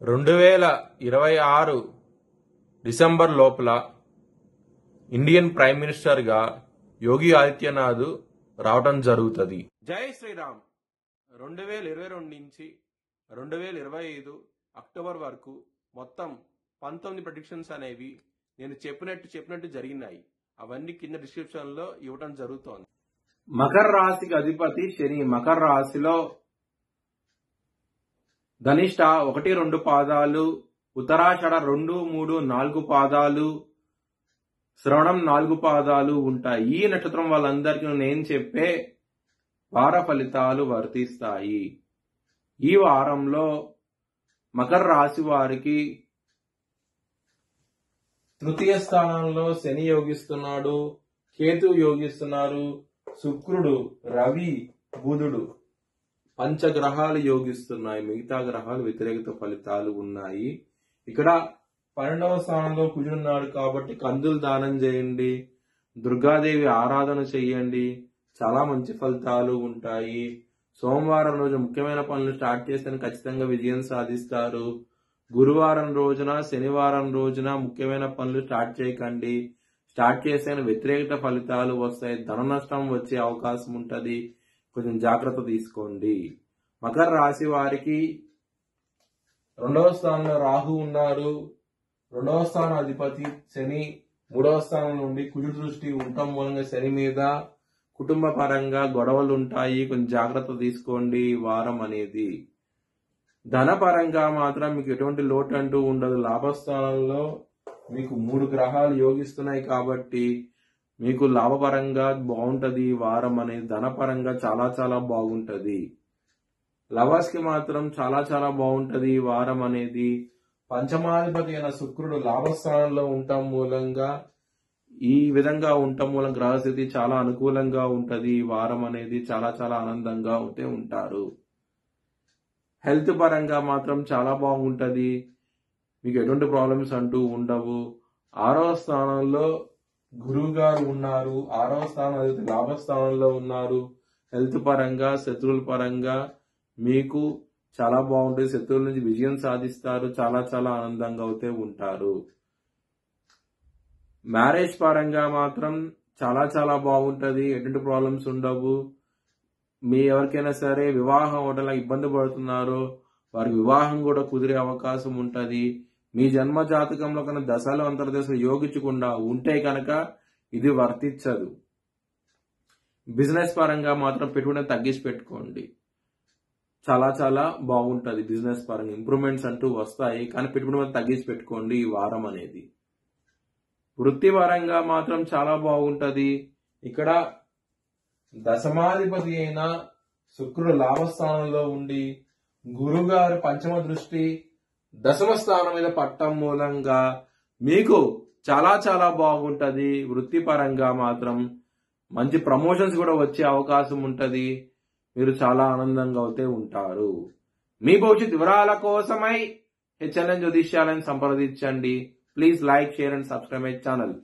2026 December లోపల Indian prime మినిస్టర్గా యోగి ఆదిత్యనాథ్ రావడం జరుగుతుంది. జై శ్రీరామ్. 2022 నుంచి 2025 అక్టోబర్ వరకు మొత్తం 19 ప్రెడిక్షన్స్ అనేవి నేను చెప్పినట్టు జరిగినాయి. అవన్నీ కింద డిస్క్రిప్షన్ లో ఇవ్వడం జరుగుతోంది. మకర రాశికి అధిపతి శని. మకర రాశిలో ధనిష్ట 1-2 పాదాలు, ఉత్తరాషాఢ 2, 3, 4 పాదాలు, శ్రవణం 4 పాదాలు ఉంటాయి. ఈ నక్షత్రం వాళ్ళందరికీ నేను చెప్పే వార ఫలితాలు వర్తిస్తాయి. ఈ వారంలో మకర రాశి వారికి తృతీయ స్థానంలో శని యోగిస్తున్నాడు, కేతు యోగిస్తున్నారు, శుక్రుడు, రవి, బుధుడు పంచగ్రహాలు యోగిస్తున్నాయి. మిగతా గ్రహాలు వ్యతిరేకత ఫలితాలు ఉన్నాయి. ఇక్కడ 12వ స్థానంలో కుజుడున్నాడు కాబట్టి కందులు దానం చేయండి, దుర్గాదేవి ఆరాధన చేయండి, చాలా మంచి ఫలితాలు ఉంటాయి. సోమవారం రోజు ముఖ్యమైన పనులు స్టార్ట్ చేస్తే ఖచ్చితంగా విజయం సాధిస్తారు. గురువారం రోజున, శనివారం రోజున ముఖ్యమైన పనులు స్టార్ట్ చేయకండి. స్టార్ట్ చేస్తే వ్యతిరేకత ఫలితాలు వస్తాయి, ధన నష్టం వచ్చే అవకాశం ఉంటది. కొంచెం జాగ్రత్త తీసుకోండి. మకర రాశి వారికి 2వ స్థానంలో రాహు ఉన్నారు. 2వ స్థానం అధిపతి శని 3వ స్థానం నుండి కుజుడు దృష్టి ఉండటం మూలంగా శని మీద కుటుంబ పరంగా గొడవలు ఉంటాయి. కొంచెం జాగ్రత్త తీసుకోండి. వారం అనేది ధన పరంగా మాత్రం మీకు ఎటువంటి లోటు అంటూ ఉండదు. లాభస్థానంలో మీకు 3 గ్రహాలు యోగిస్తున్నాయి కాబట్టి మీకు లాభపరంగా బాగుంటది. వారం అనేది ధనపరంగా చాలా చాలా బాగుంటది. లవర్స్ కి మాత్రం చాలా చాలా బాగుంటది. వారం అనేది పంచమాధిపతి అయిన శుక్రుడు లాభస్థానంలో ఉండటం మూలంగా ఈ విధంగా ఉండటం మూలం గ్రహస్థితి చాలా అనుకూలంగా ఉంటది. వారం అనేది చాలా చాలా ఆనందంగా ఉంటారు. హెల్త్ పరంగా మాత్రం చాలా బాగుంటది. మీకు ఎటువంటి ప్రాబ్లమ్స్ అంటూ ఉండవు. 6వ స్థానంలో గురువు గారు ఉన్నారు. 6వ స్థానం అయితే లాభస్థానంలో ఉన్నారు. హెల్త్ పరంగా, శత్రువుల పరంగా మీకు చాలా బాగుంటుంది. శత్రువుల నుంచి విజయం సాధిస్తారు. చాలా చాలా ఆనందంగా ఉంటారు. మ్యారేజ్ పరంగా మాత్రం చాలా చాలా బాగుంటది. ఎటువంటి ప్రాబ్లమ్స్ ఉండవు. మీ ఎవరికైనా సరే వివాహం అవడం ఇబ్బంది పడుతున్నారో వారికి వివాహం కూడా కుదిరే అవకాశం ఉంటది. మీ జన్మ జాతకంలో కన్నా దశలు అంతర్దశలు యోగించకుండా ఉంటే కనుక ఇది వర్తించదు. బిజినెస్ పరంగా మాత్రం పెట్టుబడి తగ్గించి పెట్టుకోండి. చాలా చాలా బాగుంటది. బిజినెస్ పరంగా ఇంప్రూవ్మెంట్స్ అంటూ వస్తాయి, కానీ పెట్టుబడి తగ్గించి పెట్టుకోండి ఈ వారం అనేది. వృత్తి పరంగా మాత్రం చాలా బాగుంటది. ఇక్కడ దశమాధిపతి అయిన శుక్రుడు లాభస్థానంలో ఉండి గురుగారు పంచమ దృష్టి దశమ స్థానం మీద పట్టం మూలంగా మీకు చాలా చాలా బాగుంటది. వృత్తి పరంగా మాత్రం మంచి ప్రమోషన్స్ కూడా వచ్చే అవకాశం ఉంటది. మీరు చాలా ఆనందంగా ఉంటారు. మీ భవిష్యత్ వివరాల కోసమై HLN జ్యోతిష్యాలను సంప్రదించండి. Please like, share and subscribe my channel.